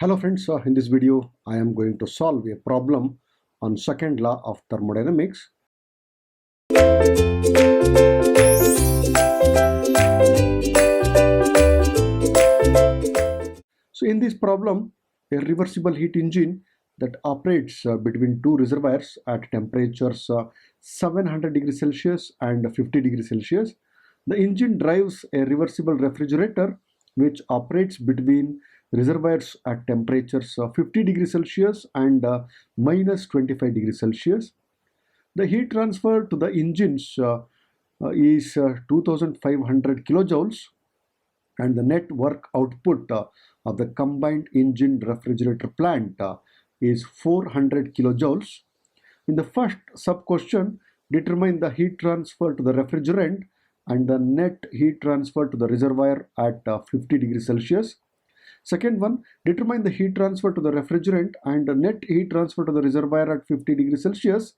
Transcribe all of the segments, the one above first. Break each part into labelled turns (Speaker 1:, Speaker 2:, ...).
Speaker 1: Hello friends, in this video I am going to solve a problem on second law of thermodynamics. So in this problem, a reversible heat engine that operates between two reservoirs at temperatures 700 degrees Celsius and 50 degrees Celsius. The engine drives a reversible refrigerator which operates between reservoirs at temperatures 50 degrees Celsius and minus 25 degrees Celsius. The heat transfer to the engines is 2500 kilojoules, and the net work output of the combined engine refrigerator plant is 400 kilojoules. In the first sub question, determine the heat transfer to the refrigerant and the net heat transfer to the reservoir at 50 degrees Celsius. Second one, determine the heat transfer to the refrigerant and the net heat transfer to the reservoir at 50 degrees Celsius,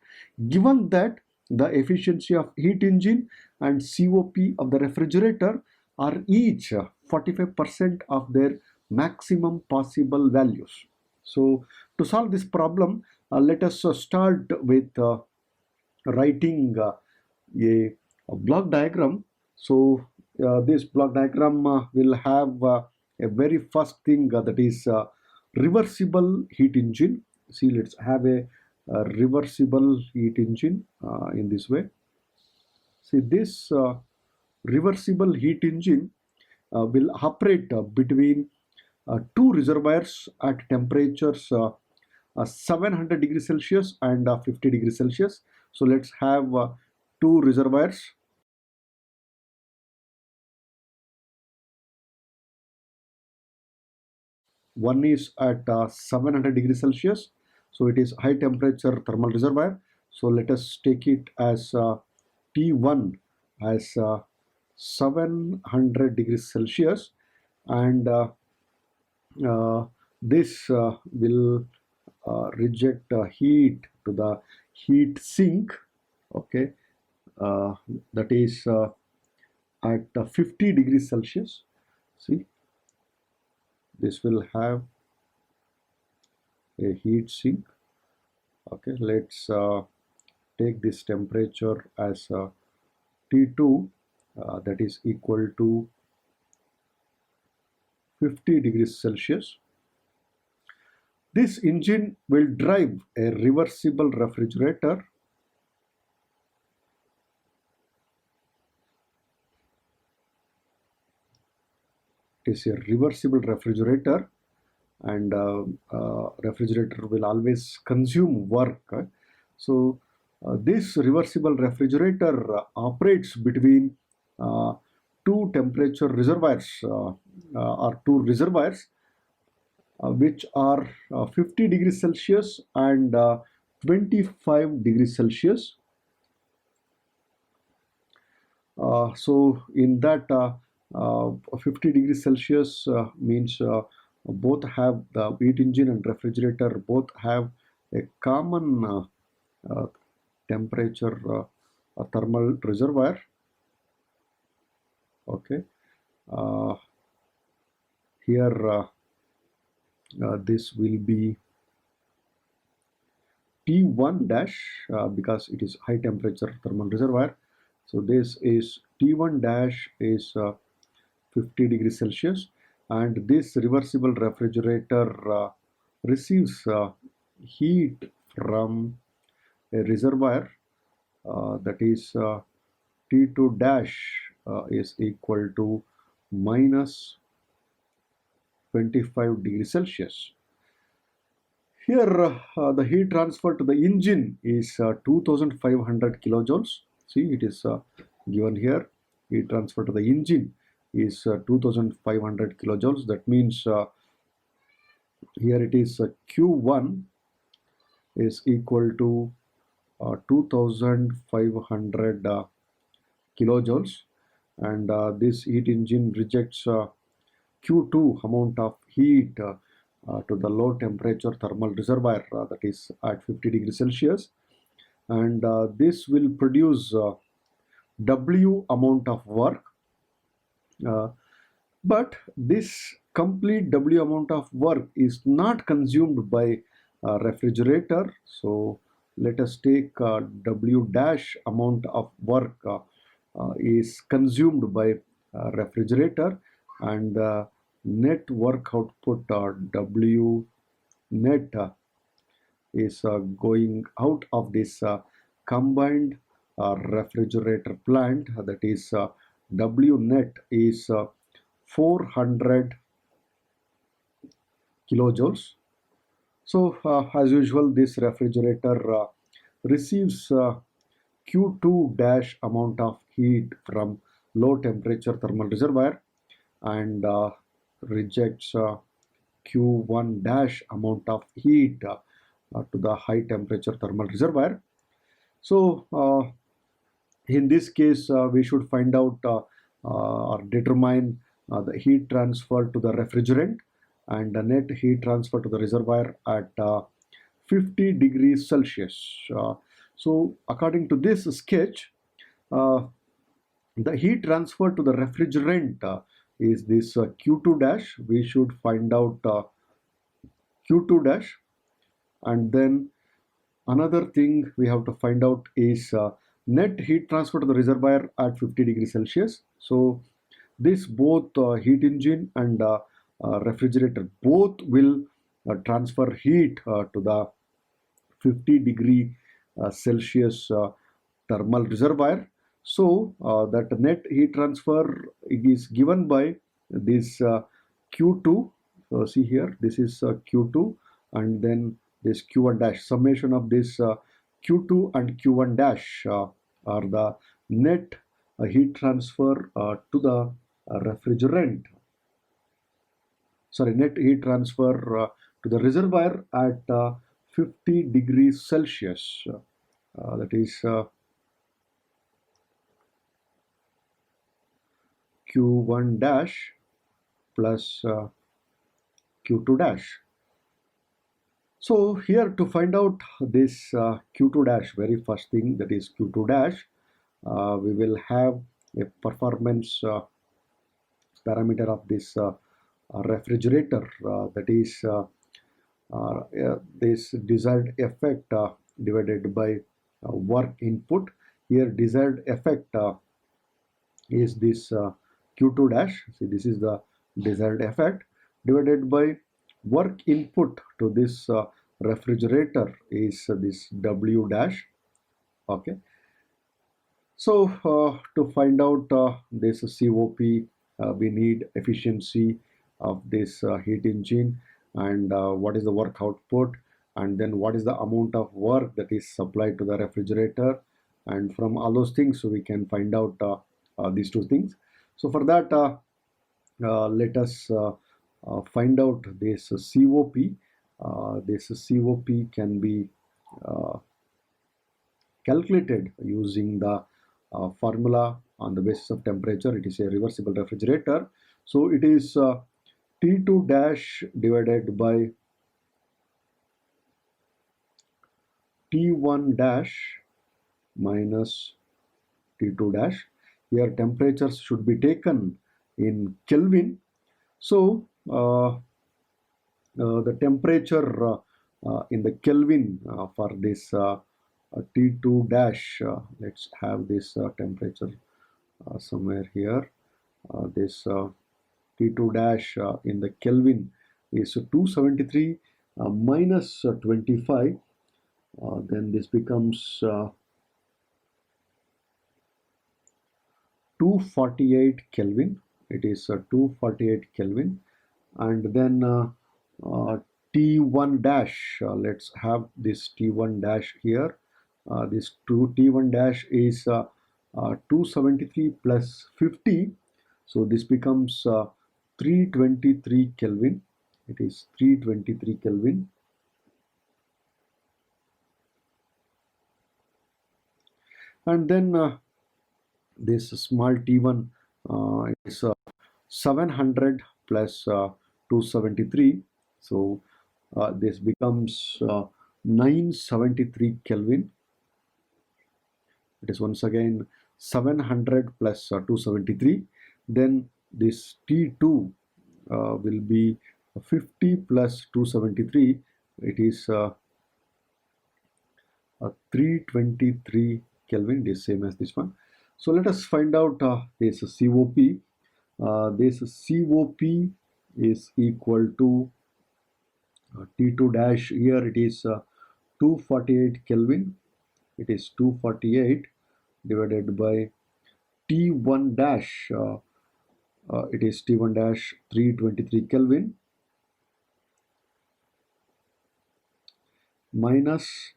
Speaker 1: given that the efficiency of heat engine and COP of the refrigerator are each 45% of their maximum possible values. So to solve this problem, let us start with writing a block diagram. So this block diagram will have a very first thing that is reversible heat engine. See, let's have a reversible heat engine in this way. See, this reversible heat engine will operate between two reservoirs at temperatures 700 degrees Celsius and 50 degrees Celsius. So let's have two reservoirs. One is at 700 degrees Celsius, so it is high temperature thermal reservoir. So let us take it as T1 as 700 degrees Celsius, and this will reject heat to the heat sink. Okay, that is at 50 degrees Celsius. See, this will have a heat sink. Okay, let's take this temperature as T2, that is equal to 50 degrees Celsius. This engine will drive a reversible refrigerator is a reversible refrigerator, and refrigerator will always consume work. So this reversible refrigerator operates between two temperature reservoirs or two reservoirs which are 50 degrees Celsius and 25 degrees Celsius. So in that 50 degrees Celsius means both have the heat engine and refrigerator both have a common temperature thermal reservoir. Okay, here this will be T1 dash because it is high temperature thermal reservoir. So this is T1 dash is 50 degrees Celsius, and this reversible refrigerator receives heat from a reservoir that is T2 dash is equal to minus 25 degrees Celsius. Here the heat transfer to the engine is 2500 kilojoules. See, it is given here. Heat transfer to the engine is 2500 kilojoules. That means here it is Q1 is equal to 2500 kilojoules, and this heat engine rejects Q2 amount of heat to the low temperature thermal reservoir that is at 50 degrees Celsius, and this will produce W amount of work, but this complete W amount of work is not consumed by refrigerator. So let us take W dash amount of work is consumed by refrigerator, and net work output W net is going out of this combined refrigerator plant, that is W net is 400 kilojoules. So as usual, this refrigerator receives Q2 dash amount of heat from low temperature thermal reservoir, and rejects Q1 dash amount of heat to the high temperature thermal reservoir. So in this case, we should find out or determine the heat transfer to the refrigerant and the net heat transfer to the reservoir at 50 degrees Celsius. So according to this sketch, the heat transfer to the refrigerant is this Q2 dash. We should find out Q2 dash, and then another thing we have to find out is net heat transfer to the reservoir at 50 degrees Celsius. So this both heat engine and refrigerator both will transfer heat to the 50 degree Celsius thermal reservoir. So that net heat transfer is given by this Q2. See here, this is Q2, and then this Q1 dash. Summation of this Q2 and Q1 dash are the net heat transfer to the refrigerant. Sorry, net heat transfer to the reservoir at 50 degrees Celsius. That is Q1 dash plus Q2 dash. So here, to find out this Q2 dash, very first thing, that is Q2 dash, we will have a performance parameter of this refrigerator, that is this desired effect divided by work input. Here desired effect is this Q2 dash. See, this is the desired effect divided by work input to this refrigerator is this W dash. Okay. So to find out this COP, we need efficiency of this heat engine, and what is the work output, and then what is the amount of work that is supplied to the refrigerator, and from all those things we can find out these two things. So for that, let us find out this COP. This COP can be calculated using the formula on the basis of temperature. It is a reversible refrigerator. So it is T2 dash divided by T1 dash minus T2 dash. Here temperatures should be taken in Kelvin. So the temperature in the Kelvin for this T2 dash, let's have this temperature somewhere here. This T2 dash in the Kelvin is 273 minus 25. Then this becomes 248 Kelvin. It is 248 Kelvin, and then T1 dash. Let's have this T1 dash here. This T1 dash is 273 plus 50. So this becomes 323 Kelvin. It is 323 Kelvin. And then this small T1 is 700 plus 273. So this becomes 973 Kelvin. It is once again 700 plus 273. Then this T2 will be 50 plus 273. It is 323 Kelvin. It is same as this one. So let us find out this COP. This COP is equal to T2 dash. Here it is 248 Kelvin. It is 248 divided by T1 dash. It is T1 dash 323 Kelvin minus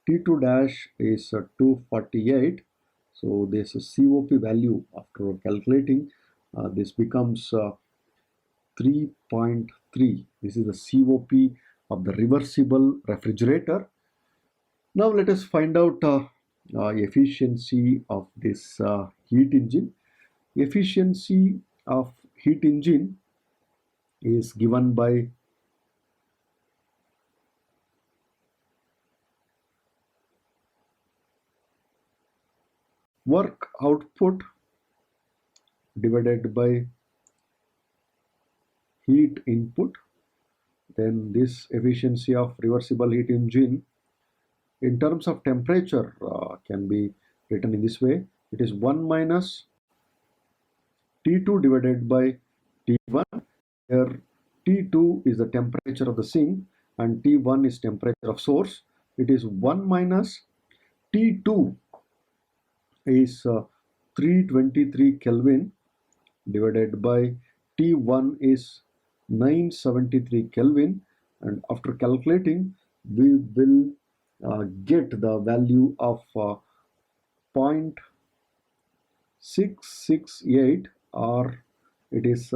Speaker 1: T2 dash is 248. So this COP value after calculating, this becomes 3.3. This is the COP of the reversible refrigerator. Now let us find out efficiency of this heat engine. Efficiency of heat engine is given by work output divided by heat input. Then this efficiency of reversible heat engine in terms of temperature can be written in this way. It is 1 minus T2 divided by T1. Here T2 is the temperature of the sink and T1 is temperature of source. It is 1 minus T2 is 323 Kelvin divided by T1 is 973 Kelvin, and after calculating we will get the value of 0.668, or it is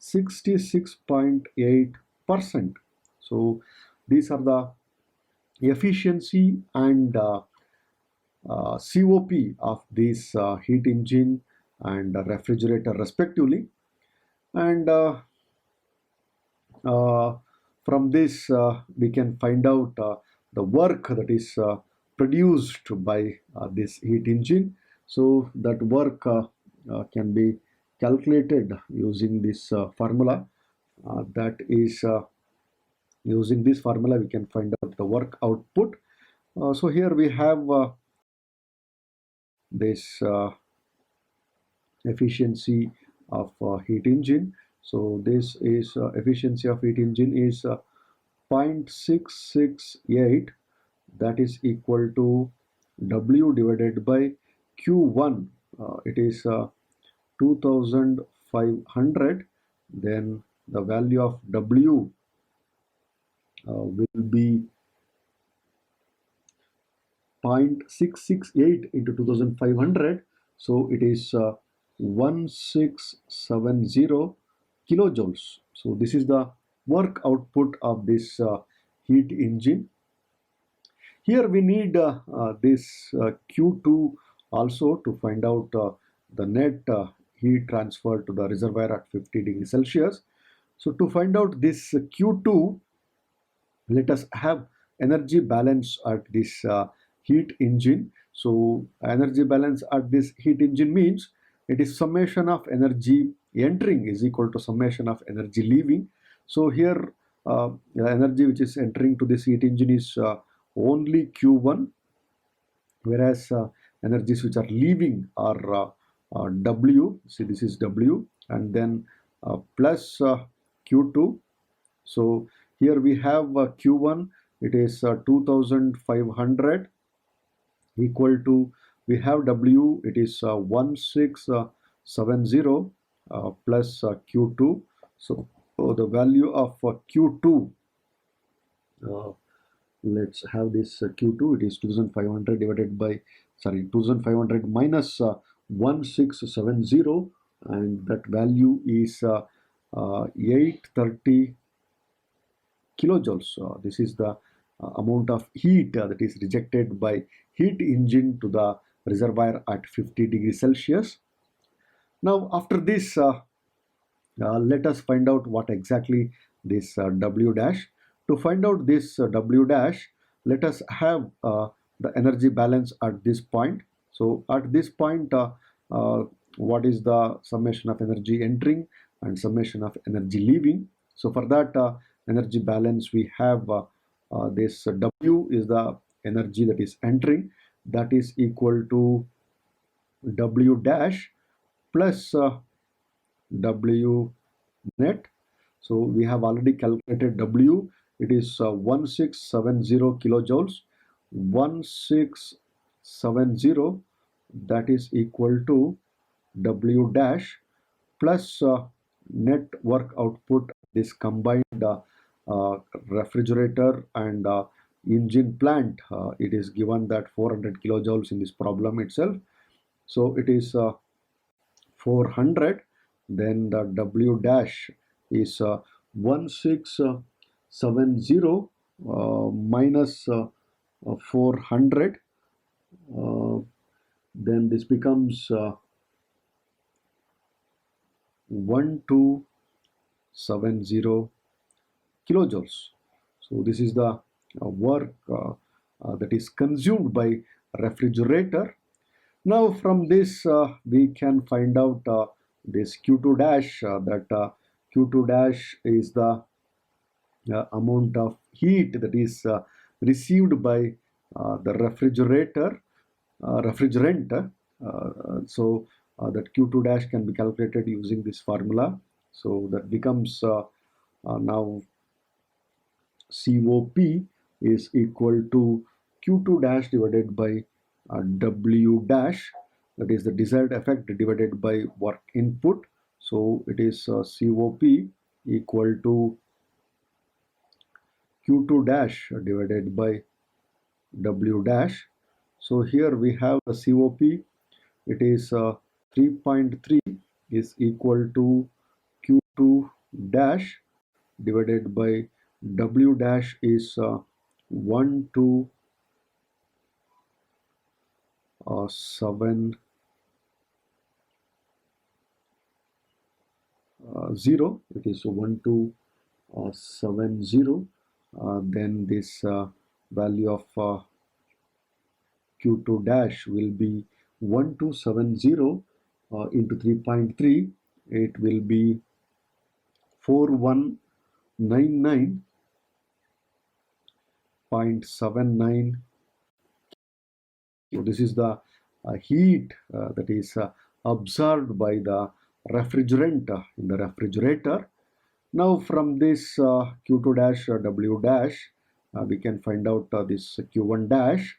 Speaker 1: 66.8%. So these are the efficiency and COP of this heat engine and refrigerator respectively. And from this we can find out the work that is produced by this heat engine. So that work can be calculated using this formula. That is using this formula we can find out the work output. So here we have this efficiency of heat engine. So this is efficiency of heat engine is 0.668, that is equal to W divided by Q1. It is 2500. Then the value of W will be 0.668 into 2500. So it is 1670 kilojoules. So this is the work output of this heat engine. Here we need this Q2 also to find out the net heat transfer to the reservoir at 50 degrees Celsius. So to find out this Q2, let us have energy balance at this heat engine. So energy balance at this heat engine means it is summation of energy entering is equal to summation of energy leaving. So here the energy which is entering to this heat engine is only Q1, whereas energies which are leaving are W. See, this is W, and then plus Q2. So here we have Q1, it is 2500 equal to, we have W, it is 1670 plus Q2. So the value of Q2, let's have this Q2, it is 2500 divided by, 2500 minus 1670, and that value is 830 kilojoules. This is the amount of heat that is rejected by heat engine to the reservoir at 50 degrees Celsius. Now after this, let us find out what exactly this W dash. To find out this W dash, let us have the energy balance at this point. So at this point, what is the summation of energy entering and summation of energy leaving. So for that energy balance, we have this W is the energy that is entering, that is equal to W dash plus W net. So we have already calculated W. It is 1670 kilojoules. 1670, that is equal to W dash plus net work output. This combined refrigerator and engine plant, it is given that 400 kilojoules in this problem itself. So it is 400, then the W dash is 1670 minus 400, then this becomes 1270 kilojoules. So this is the work that is consumed by refrigerator. Now from this we can find out this Q2 dash, that Q2 dash is the amount of heat that is received by the refrigerant. So that Q2 dash can be calculated using this formula. So that becomes now COP is equal to Q2 dash divided by W dash, that is the desired effect divided by work input. So it is COP equal to Q2 dash divided by W dash. So here we have the COP, it is 3.3 is equal to Q2 dash divided by W dash is 1270. It is 1270. Then this value of Q2 dash will be 1270 into 3.3. It will be 4199.79. So this is the heat that is absorbed by the refrigerant in the refrigerator. Now from this Q2 dash W dash, we can find out this Q1 dash,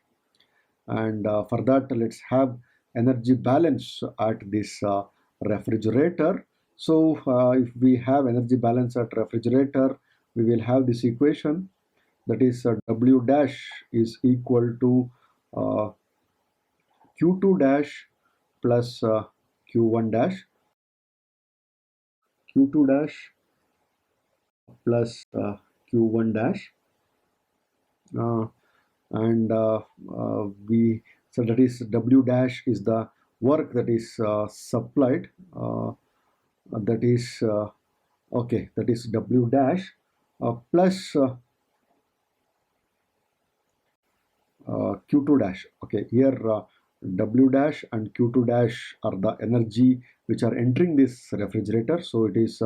Speaker 1: and for that let's have energy balance at this refrigerator. So if we have energy balance at refrigerator, we will have this equation, that is W dash is equal to Q2 dash plus Q1 dash, Q2 dash plus Q1 dash, and we, so that is W dash is the work that is supplied, that is okay, that is W dash plus Q2 dash. Okay, here W dash and Q2 dash are the energy which are entering this refrigerator. So it is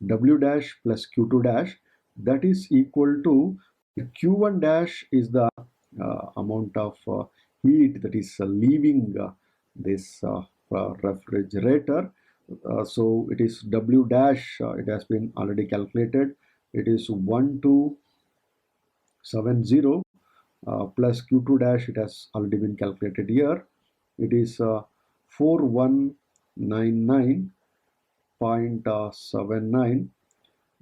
Speaker 1: W dash plus Q2 dash, that is equal to Q1 dash is the amount of heat that is leaving this refrigerator. So it is W dash, it has been already calculated. It is 1270 plus Q2 dash, it has already been calculated here. It is 4199.79,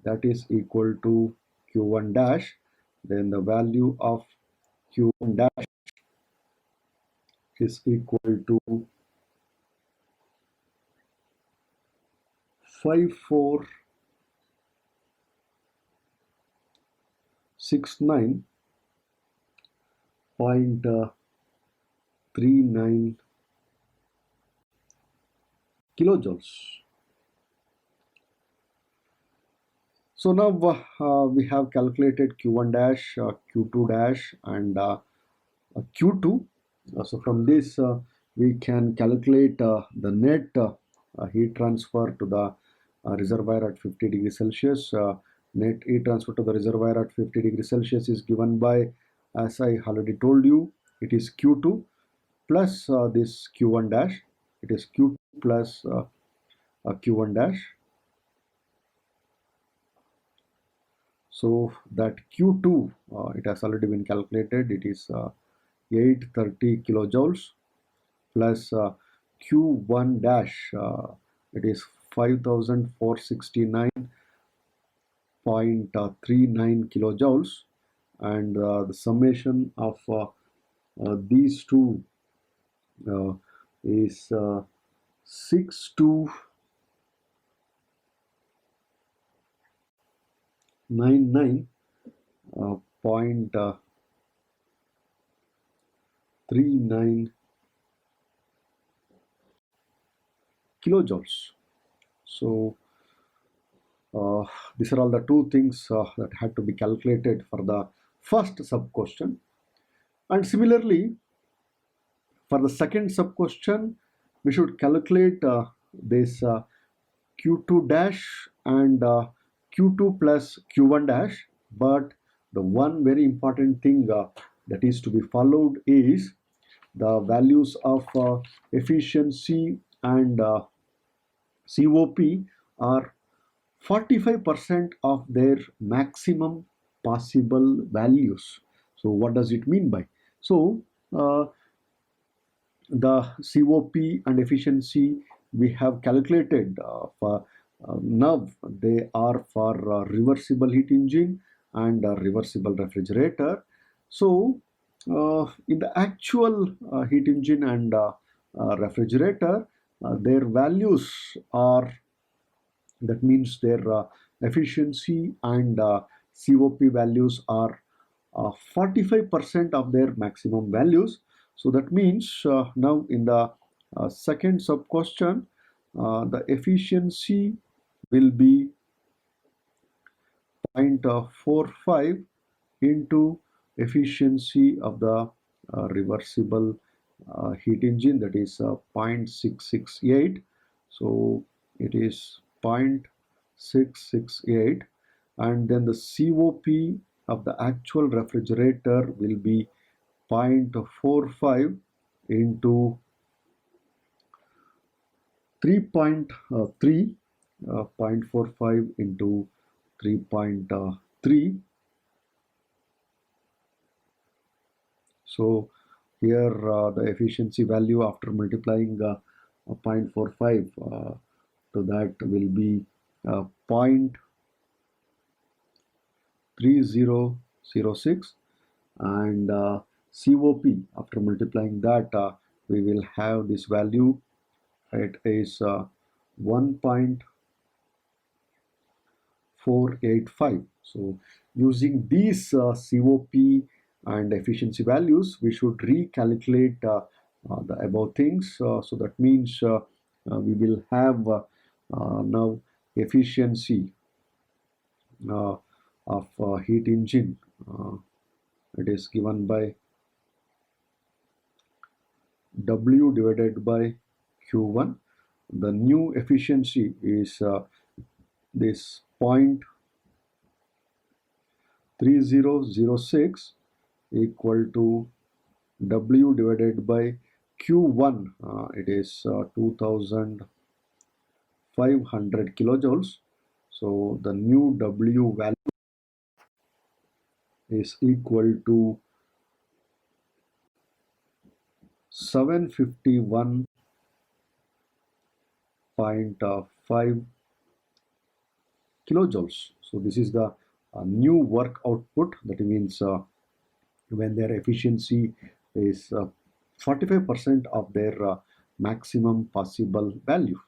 Speaker 1: that is equal to Q1 dash. Then the value of Q1 dash is equal to 5469.39 kilojoules. So now we have calculated Q1 dash, Q2 dash, and Q2. So from this we can calculate the net heat transfer to the reservoir at 50 degrees Celsius. Net heat transfer to the reservoir at 50 degrees Celsius is given by, as I already told you, it is Q2 plus this Q1 dash. It is Q2 plus Q1 dash. So that Q2, it has already been calculated. It is 830 kilojoules plus Q1 dash. It is 5469.39 kilojoules, and the summation of these two is 6299.39 kilojoules. So these are all the two things that had to be calculated for the first sub question. And similarly, for the second sub question, we should calculate this Q2 dash and Q2 plus Q1 dash. But the one very important thing that is to be followed is the values of efficiency and COP are 45% of their maximum possible values. So what does it mean by? So the COP and efficiency we have calculated for now they are for reversible heat engine and reversible refrigerator. So in the actual heat engine and refrigerator, their values are, that means their efficiency and COP values are 45% of their maximum values. So that means now in the second sub question, the efficiency will be 0.45 into efficiency of the reversible heat engine, that is 0.668. So it is 0.668, and then the COP of the actual refrigerator will be 0.45 into 3.3, 0.45 into 3.3. So here the efficiency value after multiplying 0.45 to that will be 0.3006, and COP after multiplying that we will have this value. It is 1.485. So using these COP and efficiency values, we should recalculate the above things. So that means we will have now efficiency of heat engine. It is given by W divided by Q1. The new efficiency is this 0.3006 equal to W divided by Q1. It is 2500 kilojoules. So the new W value is equal to 751.5 kilojoules. So this is the new work output. That means when their efficiency is 45% of their maximum possible value.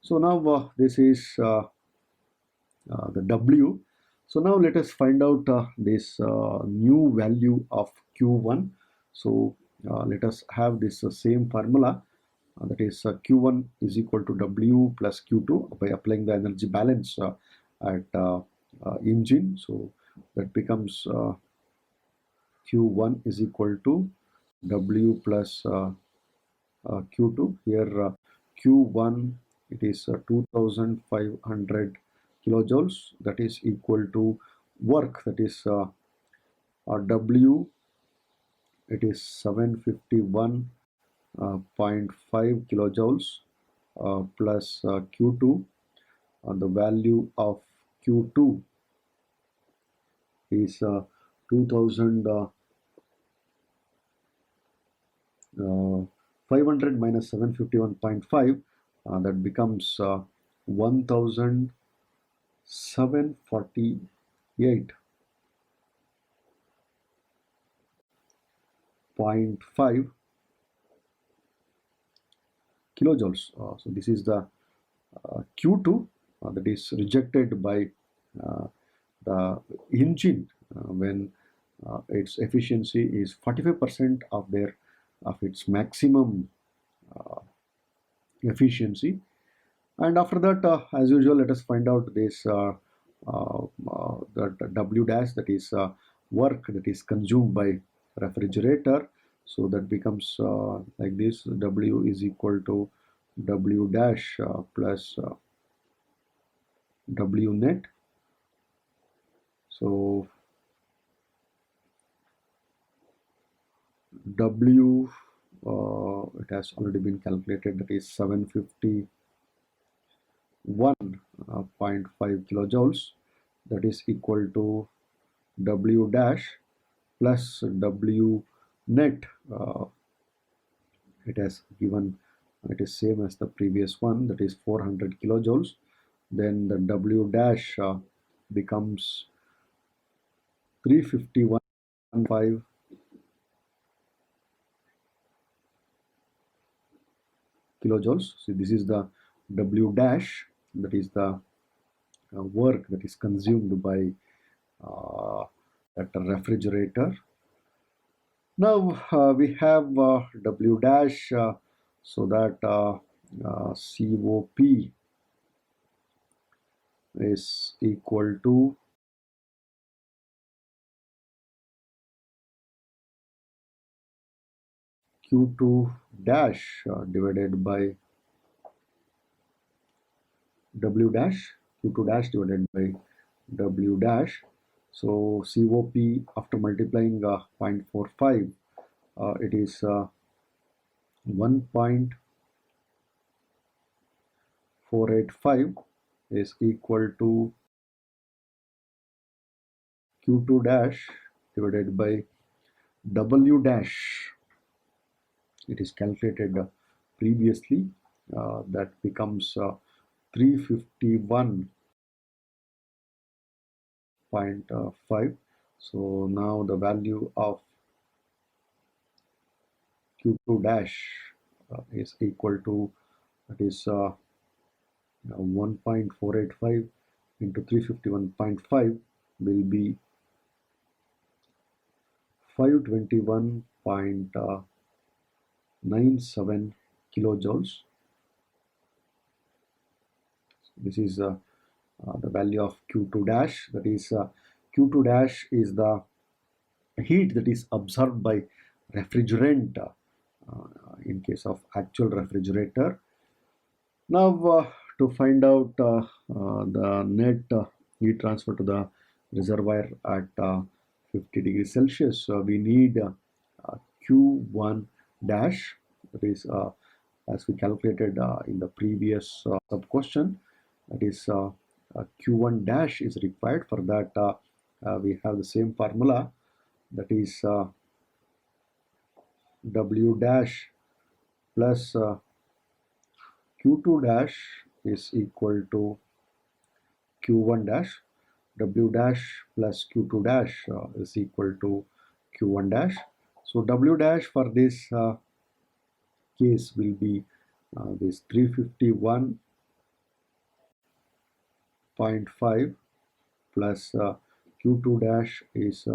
Speaker 1: So now this is the W. So now let us find out this new value of Q1. So let us have this same formula, that is Q1 is equal to W plus Q2 by applying the energy balance at engine. So that becomes Q1 is equal to W plus Q2. Here Q1 it is 2500 kilojoules, that is equal to work, that is W, it is 751.5 kilojoules plus Q2. The value of Q2 is 2500 minus 751.5, that becomes 1748.5 kilojoules. So this is the Q2 that is rejected by the engine when its efficiency is 45% of its maximum efficiency. And after that, as usual, let us find out this that W dash, that is work that is consumed by refrigerator. So that becomes like this: W is equal to W dash plus W net. So W, it has already been calculated, that is 751.5 kilojoules, that is equal to W dash plus W net. It has given, it is same as the previous one, that is 400 kilojoules. Then the W dash becomes 351.5 kilojoules. So this is the W dash, that is the work that is consumed by that refrigerator. Now we have W dash, so that COP is equal to Q2 dash divided by W dash, Q2 dash divided by W dash. So COP after multiplying 0.45, it is 1.485 is equal to Q2 dash divided by W dash. It is calculated previously, that becomes 351.5. So now the value of Q2 dash is equal to, that is 1.485 into 351.5 will be 521.97 kilojoules. This is the value of Q2 dash, that is Q2 dash is the heat that is absorbed by refrigerant in case of actual refrigerator. Now to find out the net heat transfer to the reservoir at 50 degrees Celsius, we need Q1 dash, that is as we calculated in the previous sub question, that is Q1 dash is required. For that we have the same formula, that is W dash plus Q2 dash is equal to Q1 dash. W dash plus Q2 dash is equal to Q1 dash. So W dash for this case will be this 351.5 plus Q2 dash is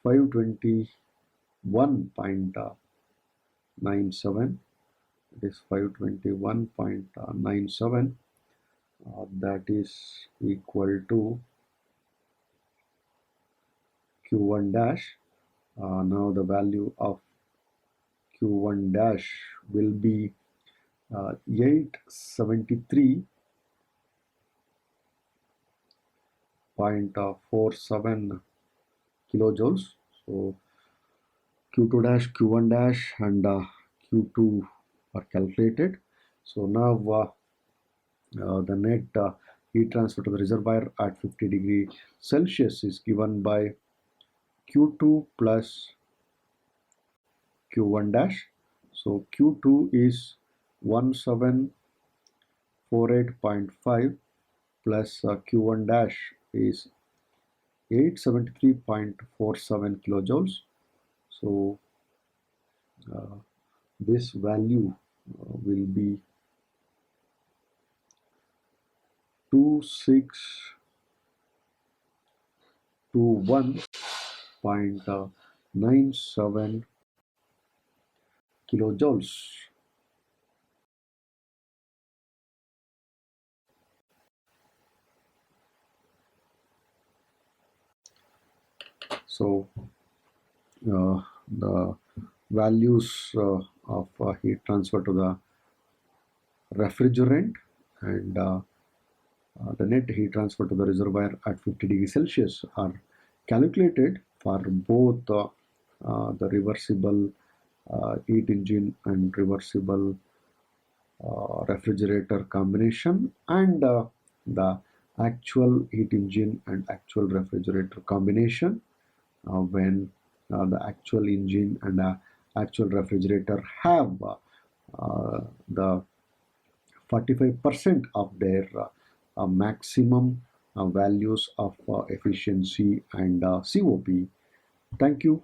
Speaker 1: 521.97. It is 521.97. That is equal to Q1 dash. Now the value of Q1 dash will be 873.47 kilojoules. So Q2 dash, Q1 dash, and Q2 are calculated. So now the net heat transfer to the reservoir at 50 degree Celsius is given by Q2 plus Q1 dash. So Q2 is 1748.5 plus Q1 dash is 873.47 kilojoules. So this value will be 2621.97 kilojoules. So the values of heat transfer to the refrigerant and the net heat transfer to the reservoir at 50 degrees Celsius are calculated for both the reversible heat engine and reversible refrigerator combination, and the actual heat engine and actual refrigerator combination when the actual engine and actual refrigerator have the 45% of their maximum values of efficiency and COP. Thank you.